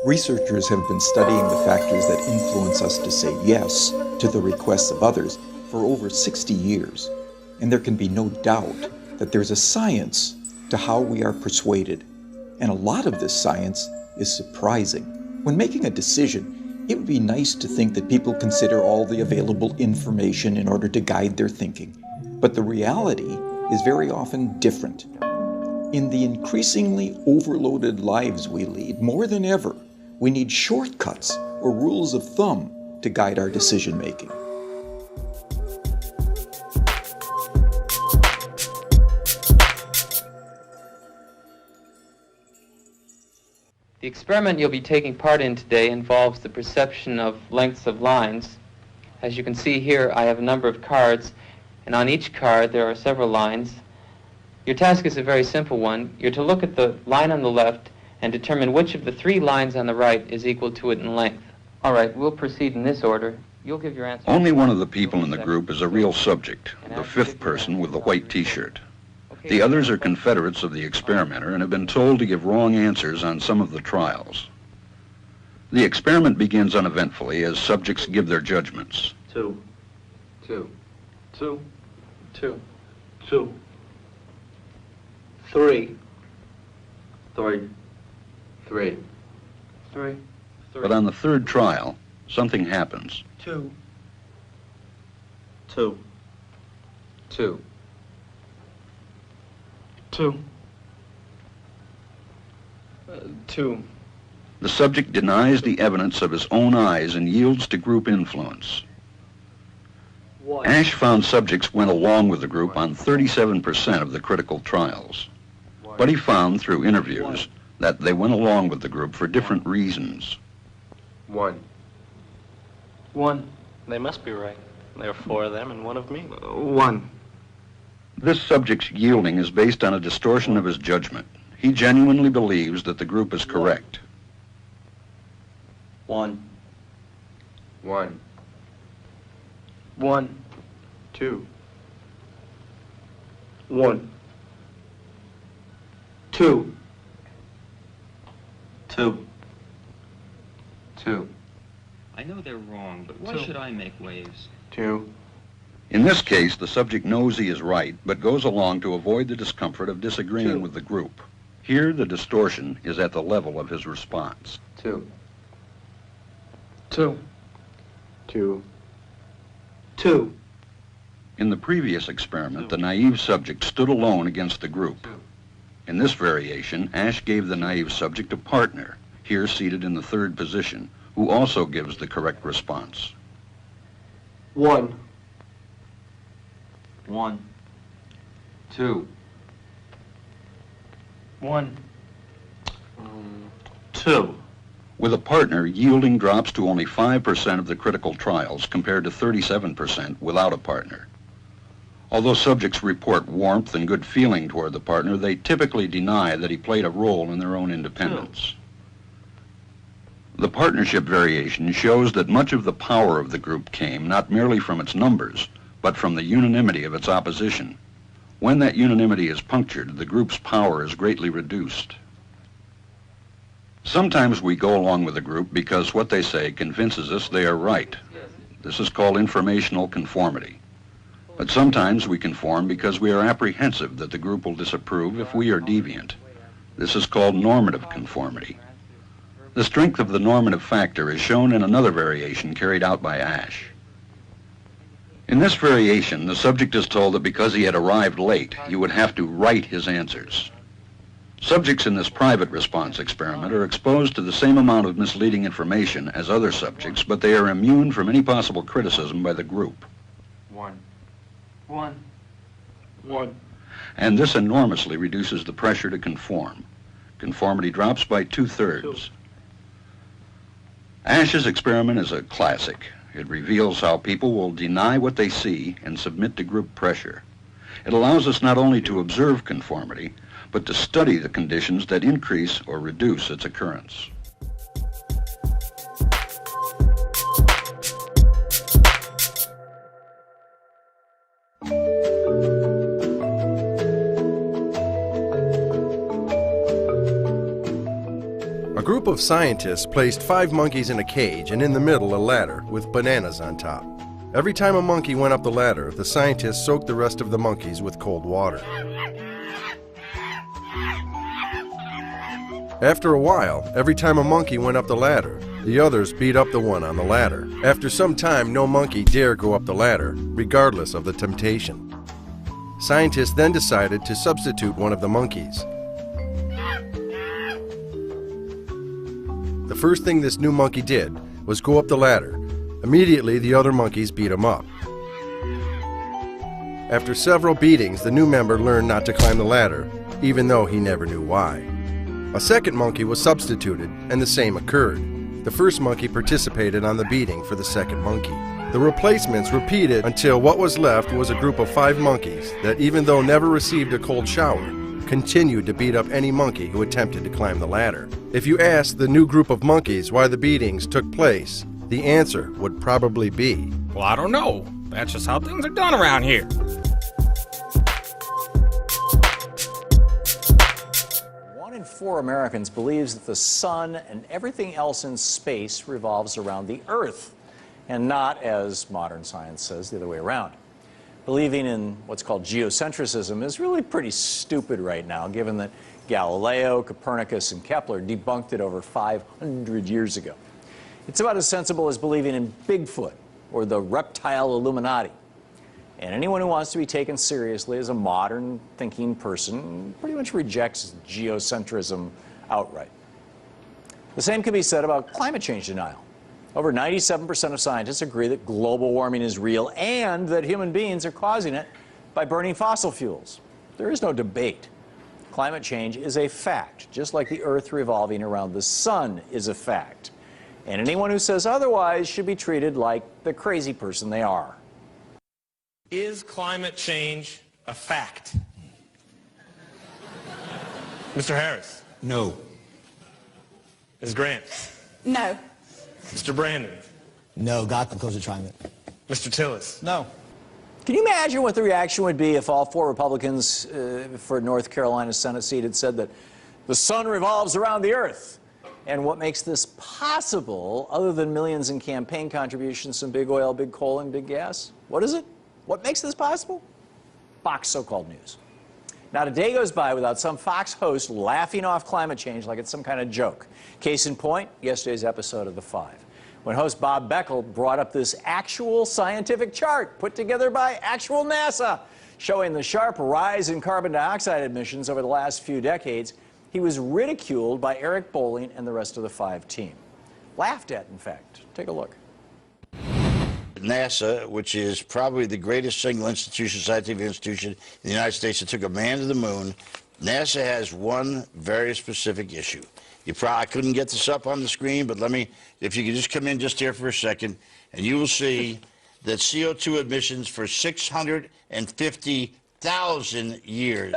Researchers have been studying the factors that influence us to say yes to the requests of others for over 60 years, and there can be no doubt that there's a science to how we are persuaded, and a lot of this science is surprising. When making a decision, it would be nice to think that people consider all the available information in order to guide their thinking, but the reality is very often different. In the increasingly overloaded lives we lead, more than ever, we need shortcuts or rules of thumb to guide our decision-making. The experiment you'll be taking part in today involves the perception of lengths of lines. As you can see here, I have a number of cards, and on each card there are several lines. Your task is a very simple one. You're to look at the line on the left and determine which of the three lines on the right is equal to it in length. All right, we'll proceed in this order. You'll give your answer. Only one of the people in the group is a real subject, the fifth person with the white t-shirt. The others are confederates of the experimenter and have been told to give wrong answers on some of the trials. The experiment begins uneventfully as subjects give their judgments. 2, 2, 2, 2, 2, 3, 3, 3, 3. But on the third trial, something happens. 2, 2, 2. 2, 2. The subject denies the evidence of his own eyes and yields to group influence. 1. Ash found subjects went along with the group on 37% of the critical trials. But he found through interviews that they went along with the group for different reasons. 1. 1. They must be right. There are 4 of them and 1 of me. 1. This subject's yielding is based on a distortion of his judgment. He genuinely believes that the group is correct. 1. 1. 1. 2. 1. 2. 2. 2. I know they're wrong, but why should I make waves? 2. In this case, the subject knows he is right, but goes along to avoid the discomfort of disagreeing 2. with the group. Here, the distortion is at the level of his response. 2. 2. 2. 2. In the previous experiment, the naive subject stood alone against the group. In this variation, Ash gave the naive subject a partner, here seated in the third position, who also gives the correct response. 1. 1. 2. 1. 2. With a partner, yielding drops to only 5% of the critical trials compared to 37% without a partner. Although subjects report warmth and good feeling toward the partner, they typically deny that he played a role in their own independence. The partnership variation shows that much of the power of the group came not merely from its numbers, but from the unanimity of its opposition. When that unanimity is punctured, the group's power is greatly reduced. Sometimes we go along with the group because what they say convinces us they are right. This is called informational conformity. But sometimes we conform because we are apprehensive that the group will disapprove if we are deviant. This is called normative conformity. The strength of the normative factor is shown in another variation carried out by Ash. In this variation, the subject is told that because he had arrived late, he would have to write his answers. Subjects in this private response experiment are exposed to the same amount of misleading information as other subjects, but they are immune from any possible criticism by the group. 1. 1. 1. And this enormously reduces the pressure to conform. Conformity drops by 2/3. Ash's experiment is a classic. It reveals how people will deny what they see and submit to group pressure. It allows us not only to observe conformity, but to study the conditions that increase or reduce its occurrence. A group of scientists placed 5 monkeys in a cage and in the middle a ladder with bananas on top. Every time a monkey went up the ladder, the scientists soaked the rest of the monkeys with cold water. After a while, every time a monkey went up the ladder, the others beat up the one on the ladder. After some time, no monkey dared go up the ladder, regardless of the temptation. Scientists then decided to substitute one of the monkeys. The first thing this new monkey did was go up the ladder. Immediately, the other monkeys beat him up. After several beatings, the new member learned not to climb the ladder, even though he never knew why. A second monkey was substituted, and the same occurred. The first monkey participated on the beating for the second monkey. The replacements repeated until what was left was a group of 5 monkeys that, even though never received a cold shower, continued to beat up any monkey who attempted to climb the ladder. If you asked the new group of monkeys why the beatings took place, the answer would probably be, "Well, I don't know. That's just how things are done around here." 1 in 4 Americans believes that the sun and everything else in space revolves around the Earth, and not, as modern science says, the other way around. Believing in what's called geocentrism is really pretty stupid right now, given that Galileo, Copernicus, and Kepler debunked it over 500 years ago. It's about as sensible as believing in Bigfoot or the reptile Illuminati. And anyone who wants to be taken seriously as a modern thinking person pretty much rejects geocentrism outright. The same can be said about climate change denial. Over 97% of scientists agree that global warming is real and that human beings are causing it by burning fossil fuels. There is no debate. Climate change is a fact, just like the Earth revolving around the sun is a fact. And anyone who says otherwise should be treated like the crazy person they are. Is climate change a fact? Mr. Harris? No. Ms. Grant? No. Mr. Brandon? No, God can cause a climate. Mr. Tillis? No. Can you imagine what the reaction would be if all 4 Republicans for North Carolina's Senate seat had said that the sun revolves around the Earth? And what makes this possible, other than millions in campaign contributions from big oil, big coal, and big gas? What is it? What makes this possible? Fox so-called news. Not a day goes by without some Fox host laughing off climate change like it's some kind of joke. Case in point, yesterday's episode of The Five, when host Bob Beckel brought up this actual scientific chart put together by actual NASA, showing the sharp rise in carbon dioxide emissions over the last few decades. He was ridiculed by Eric Bolling and the rest of the Five team. Laughed at, in fact. Take a look. NASA, which is probably the greatest single institution, scientific institution in the United States that took a man to the moon, NASA has one very specific issue. I couldn't get this up on the screen, but if you could just come in just here for a second, and you will see that CO2 emissions for 650,000 years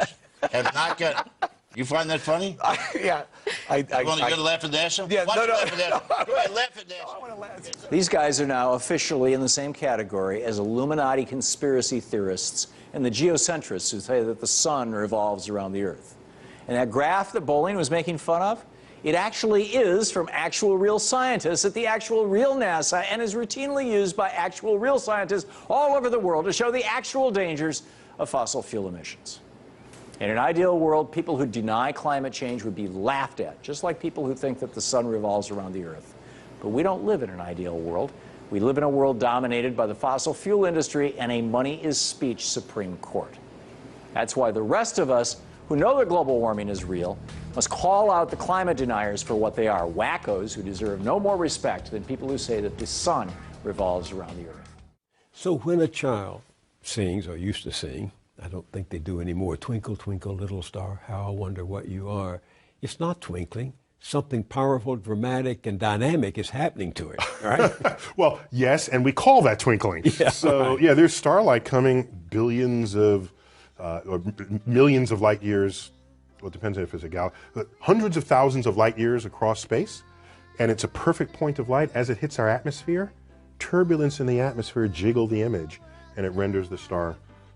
have not got... You find that funny? Yeah. You going to laugh at NASA? Yeah, Why no, don't you laugh at NASA? Go ahead, laugh at NASA. These guys are now officially in the same category as Illuminati conspiracy theorists and the geocentrists who say that the sun revolves around the Earth. And that graph that Bolling was making fun of, it actually is from actual real scientists at the actual real NASA and is routinely used by actual real scientists all over the world to show the actual dangers of fossil fuel emissions. In an ideal world, people who deny climate change would be laughed at, just like people who think that the sun revolves around the Earth. But we don't live in an ideal world. We live in a world dominated by the fossil fuel industry and a money-is-speech Supreme Court. That's why the rest of us who know that global warming is real must call out the climate deniers for what they are, wackos who deserve no more respect than people who say that the sun revolves around the Earth. So when a child sings, or used to sing, I don't think they do anymore, "Twinkle, twinkle, little star, how I wonder what you are," it's not twinkling. Something powerful, dramatic, and dynamic is happening to it, right? Well, yes, and we call that twinkling. Yeah, so, right. Yeah, there's starlight coming billions of, or millions of light years, well, it depends if it's a galaxy, hundreds of thousands of light years across space, and it's a perfect point of light. As it hits our atmosphere, turbulence in the atmosphere jiggle the image, and it renders the star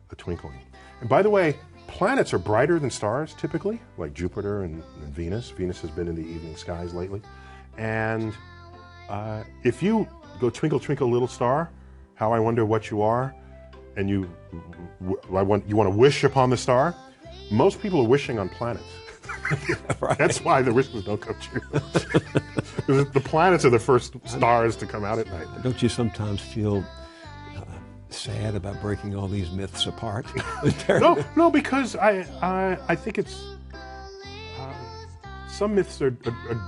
a twinkling. And by the way, planets are brighter than stars typically, like Jupiter and Venus. Venus has been in the evening skies lately. And if you go twinkle, twinkle, little star, how I wonder what you are, and you want to wish upon the star, most people are wishing on planets. Right. That's why the wishes don't come true. The planets are the first stars to come out at night. Don't you sometimes feel sad about breaking all these myths apart? No, because I think it's some myths are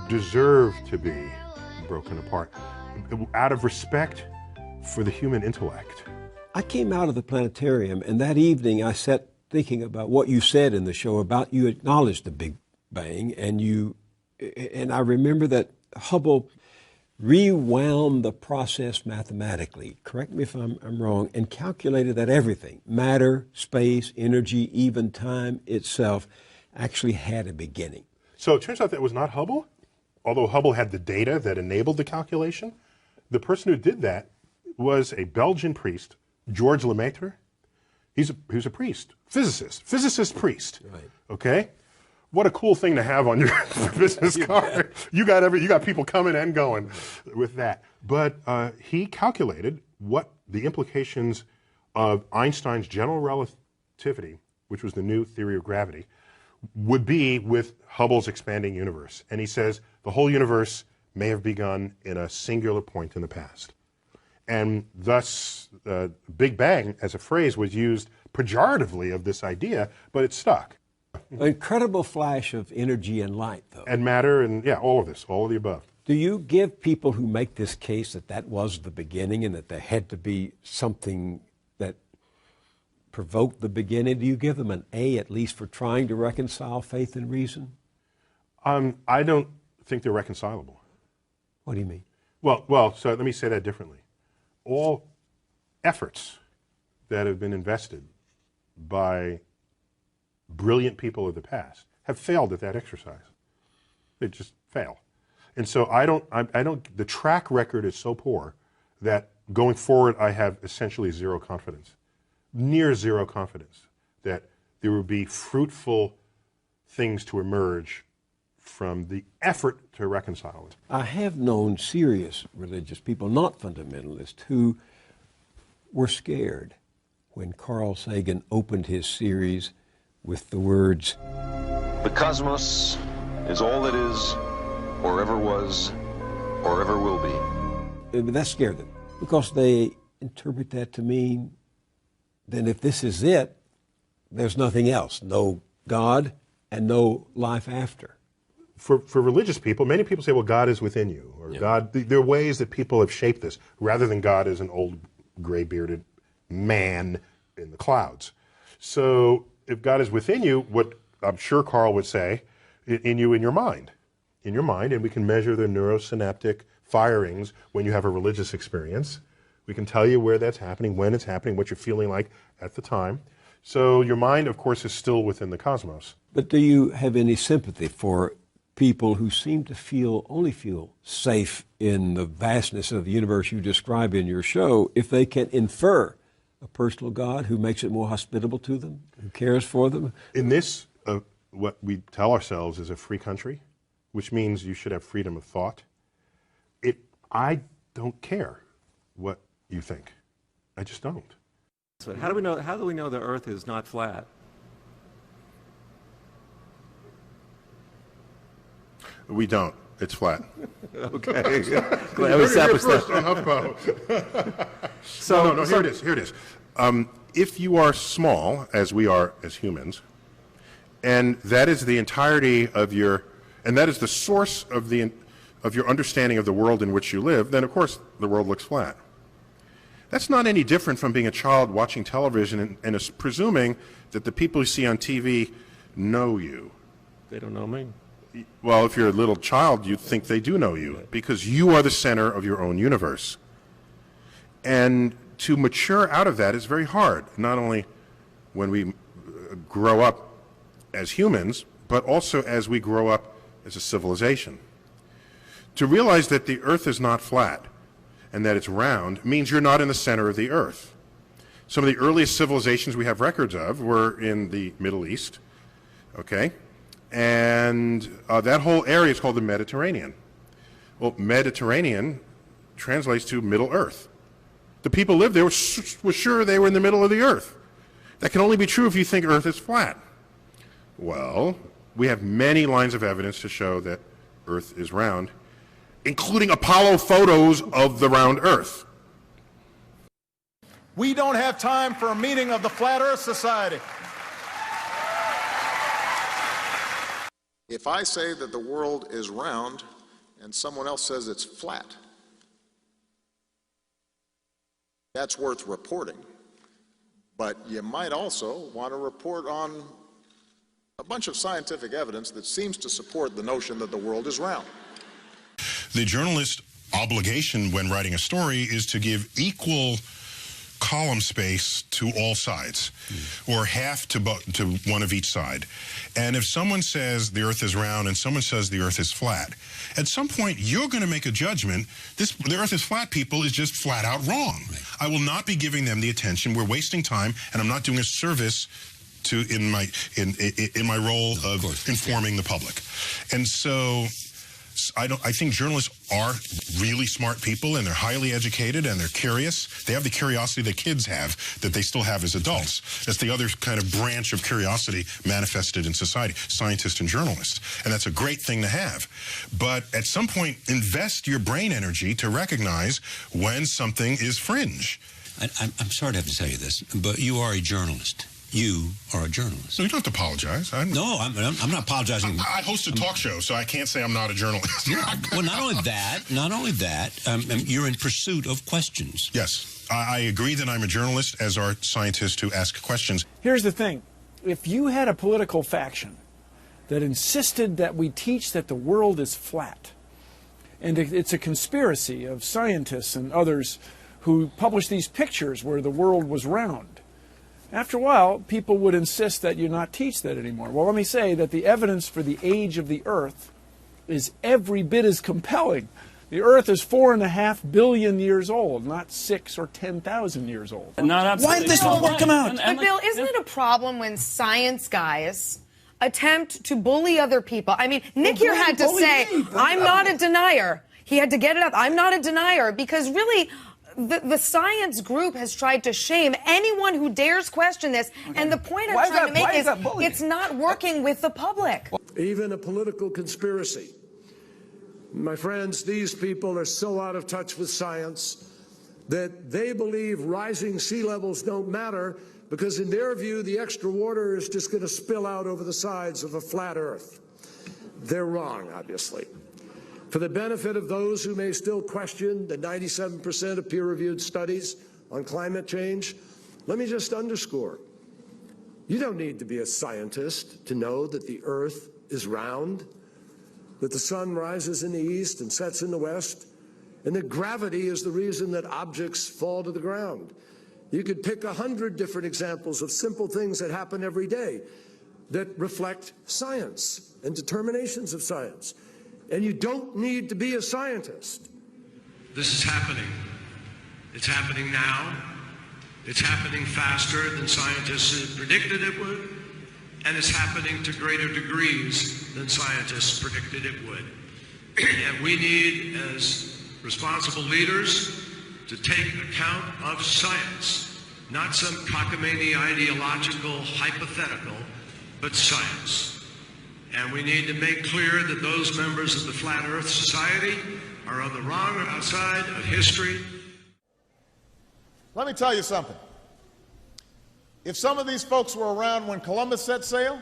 deserve to be broken apart out of respect for the human intellect. I came out of the planetarium, and that evening I sat thinking about what you said in the show about you acknowledged the Big Bang, and I remember that Hubble rewound the process mathematically, correct me if I'm wrong, and calculated that everything, matter, space, energy, even time itself, actually had a beginning. So it turns out that was not Hubble, although Hubble had the data that enabled the calculation. The person who did that was a Belgian priest, George Lemaitre. He was a priest, physicist priest. Right. Okay? What a cool thing to have on your business card. You got people coming and going with that. But he calculated what the implications of Einstein's general relativity, which was the new theory of gravity, would be with Hubble's expanding universe. And he says the whole universe may have begun in a singular point in the past. And thus, Big Bang as a phrase was used pejoratively of this idea, but it stuck. An incredible flash of energy and light, though. And matter, and yeah, all of this, all of the above. Do you give people who make this case that that was the beginning and that there had to be something that provoked the beginning, do you give them an A at least for trying to reconcile faith and reason? I don't think they're reconcilable. What do you mean? Well, so let me say that differently. All efforts that have been invested by brilliant people of the past have failed at that exercise. They just fail. And so the track record is so poor that going forward I have essentially zero confidence, near zero confidence that there will be fruitful things to emerge from the effort to reconcile it. I have known serious religious people, not fundamentalists, who were scared when Carl Sagan opened his series with the words, "The cosmos is all that is, or ever was, or ever will be." That scared them because they interpret that to mean then if this is it, there's nothing else, no God and no life after. For religious people, many people say, well, God is within you, or God, there are ways that people have shaped this, rather than God as an old gray-bearded man in the clouds. So if God is within you, what I'm sure Carl would say, in your mind, and we can measure the neurosynaptic firings when you have a religious experience. We can tell you where that's happening, when it's happening, what you're feeling like at the time. So your mind, of course, is still within the cosmos. But do you have any sympathy for people who seem to only feel safe in the vastness of the universe you describe in your show if they can infer a personal God who makes it more hospitable to them, who cares for them? In this, what we tell ourselves is a free country, which means you should have freedom of thought. I don't care what you think. I just don't. So how do we know the Earth is not flat? We don't. It's flat. Okay. Glad we established that. No, here it is. If you are small, as we are as humans, and that is the entirety of and that is the source of your understanding of the world in which you live, then of course the world looks flat. That's not any different from being a child watching television and presuming that the people you see on TV know you. They don't know me. Well, if you're a little child, you think they do know you because you are the center of your own universe. And to mature out of that is very hard, not only when we grow up as humans, but also as we grow up as a civilization. To realize that the Earth is not flat and that it's round means you're not in the center of the Earth. Some of the earliest civilizations we have records of were in the Middle East, okay? And that whole area is called the Mediterranean. Well, Mediterranean translates to Middle Earth. The people lived there were sure they were in the middle of the Earth. That can only be true if you think Earth is flat. Well, we have many lines of evidence to show that Earth is round, including Apollo photos of the round Earth. We don't have time for a meeting of the Flat Earth Society. If I say that the world is round and someone else says it's flat, that's worth reporting. But you might also want to report on a bunch of scientific evidence that seems to support the notion that the world is round. The journalist's obligation when writing a story is to give equal column space to all sides, or half to one of each side. And if someone says the Earth is round and someone says the Earth is flat, at some point you're going to make a judgment. The Earth is flat people is just flat out wrong. Right. I will not be giving them the attention. We're wasting time, and I'm not doing a service to in my role of informing the public. And so I think journalists are really smart people, and they're highly educated, and they're curious. They have the curiosity that kids have that they still have as adults. That's the other kind of branch of curiosity manifested in society, scientists and journalists. And that's a great thing to have. But at some point, invest your brain energy to recognize when something is fringe. I'm sorry to have to tell you this, but you are a journalist. You are a journalist. So you don't have to apologize. No, I'm not apologizing. I host a talk show, so I can't say I'm not a journalist. Well, not only that, you're in pursuit of questions. Yes, I agree that I'm a journalist, as are scientists who ask questions. Here's the thing. If you had a political faction that insisted that we teach that the world is flat, and it's a conspiracy of scientists and others who published these pictures where the world was round, after a while, people would insist that you not teach that anymore. Well, let me say that the evidence for the age of the Earth is every bit as compelling. The Earth is 4.5 billion years old, not 6 or 10,000 years old. Why did this not come out? But Bill, isn't it a problem when science guys attempt to bully other people? I mean, Nick here had to say, I'm not a denier. He had to get it up. I'm not a denier, because really, the science group has tried to shame anyone who dares question this, and the point I'm trying to make is it's not working with the public. Even a political conspiracy. My friends, these people are so out of touch with science that they believe rising sea levels don't matter because in their view the extra water is just going to spill out over the sides of a flat Earth. They're wrong, obviously. For the benefit of those who may still question the 97% of peer-reviewed studies on climate change, let me just underscore, you don't need to be a scientist to know that the Earth is round, that the sun rises in the east and sets in the west, and that gravity is the reason that objects fall to the ground. You could pick 100 different examples of simple things that happen every day that reflect science and determinations of science. And you don't need to be a scientist. This is happening. It's happening now. It's happening faster than scientists had predicted it would. And it's happening to greater degrees than scientists predicted it would. And we need, as responsible leaders, to take account of science, not some cockamamie ideological hypothetical, but science. And we need to make clear that those members of the Flat Earth Society are on the wrong side of history. Let me tell you something. If some of these folks were around when Columbus set sail,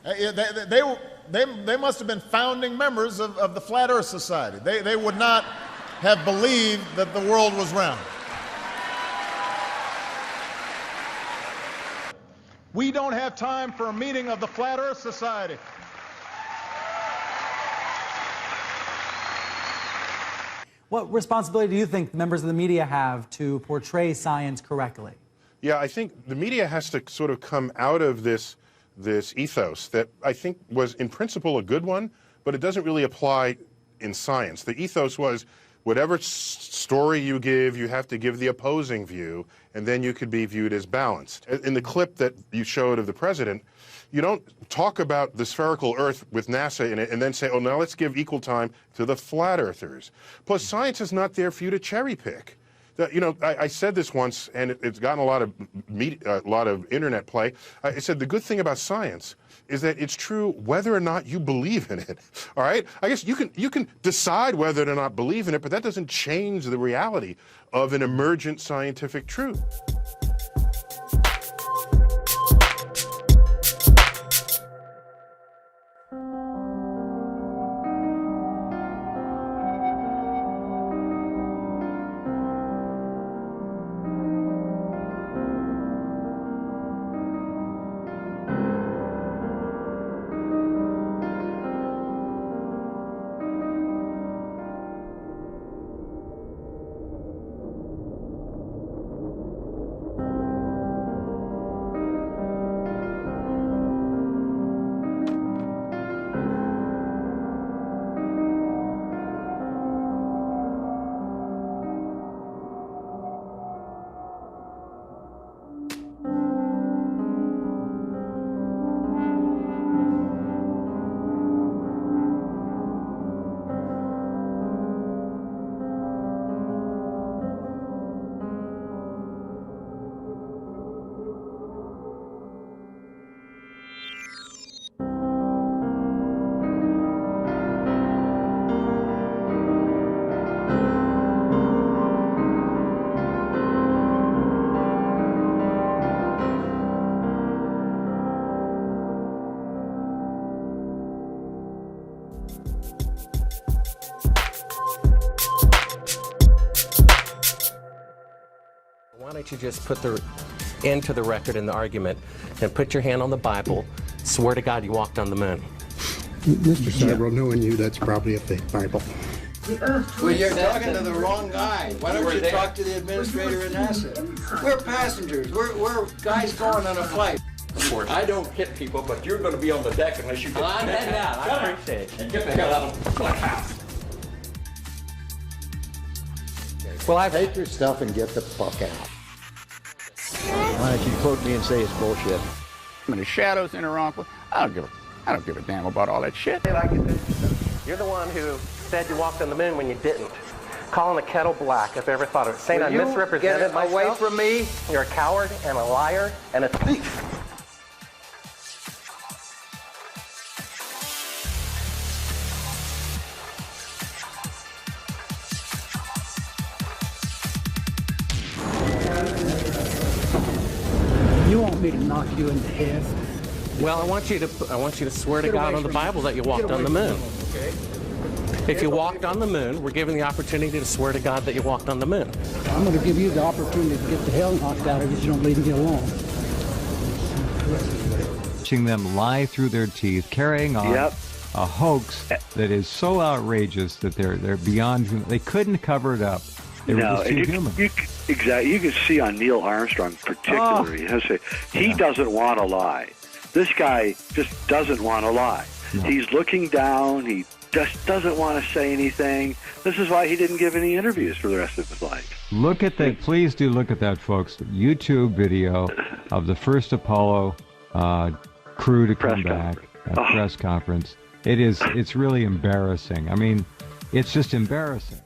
they must have been founding members of the Flat Earth Society. They would not have believed that the world was round. We don't have time for a meeting of the Flat Earth Society. What responsibility do you think members of the media have to portray science correctly? Yeah, I think the media has to sort of come out of this ethos that I think was in principle a good one, but it doesn't really apply in science. The ethos was whatever story you give, you have to give the opposing view, and then you could be viewed as balanced. In the clip that you showed of the president, you don't talk about the spherical Earth with NASA in it and then say, oh, now let's give equal time to the flat earthers. Plus, science is not there for you to cherry pick. You know, I said this once, and it's gotten a lot of internet play. I said the good thing about science is that it's true whether or not you believe in it. All right? I guess you can decide whether or not believe in it, but that doesn't change the reality of an emergent scientific truth. Why don't you just put the end to the record in the argument and put your hand on the Bible, swear to God you walked on the moon. Mr. Cybro, knowing you, that's probably a fake Bible. Well, you're talking to the wrong guy. Why don't you talk to the administrator at NASA? We're passengers. We're guys going on a flight. Of course, I don't hit people, but you're going to be on the deck unless you get I'm heading out. I appreciate it. And get the hell out of my house. Well, take your stuff and get the fuck out. Why don't you quote me and say it's bullshit? I mean, the shadows in her uncle. I don't give a damn about all that shit. You're the one who said you walked on the moon when you didn't. Calling the kettle black, if I ever thought of it. Saying I misrepresented myself. Away from me. You're a coward and a liar and a thief. You want me to knock you in the head? Well, I want you to swear to God on the Bible that you walked on the moon. Okay. If you walked on the moon, we're given the opportunity to swear to God that you walked on the moon. I'm going to give you the opportunity to get the hell knocked out of you if you don't leave me alone. Watching them lie through their teeth, carrying on a hoax that is so outrageous that they're beyond human. They couldn't cover it up. They were just too human. Exactly. You can see on Neil Armstrong particularly, he doesn't want to lie. This guy just doesn't want to lie. No. He's looking down. He just doesn't want to say anything. This is why he didn't give any interviews for the rest of his life. Look at that. Please do look at that, folks. YouTube video of the first Apollo crew to come back at press conference. It's really embarrassing. I mean, it's just embarrassing.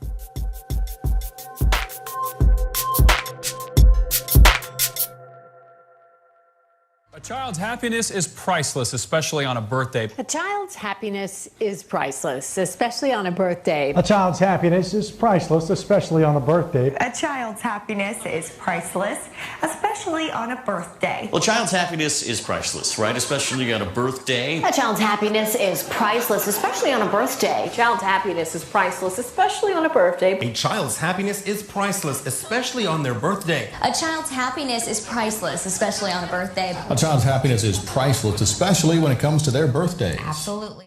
A child's happiness is priceless, especially on a birthday. A child's happiness is priceless, especially on a birthday. A child's happiness is priceless, especially on a birthday. A child's happiness is priceless, especially on a birthday. Well, a child's happiness is priceless, right? Especially on a birthday. A child's happiness is priceless, especially on a birthday. A child's happiness is priceless, especially on a birthday. A child's happiness is priceless, especially on their birthday. A child's happiness is priceless, especially on a birthday. A child's happiness is priceless, especially when it comes to their birthdays. Absolutely.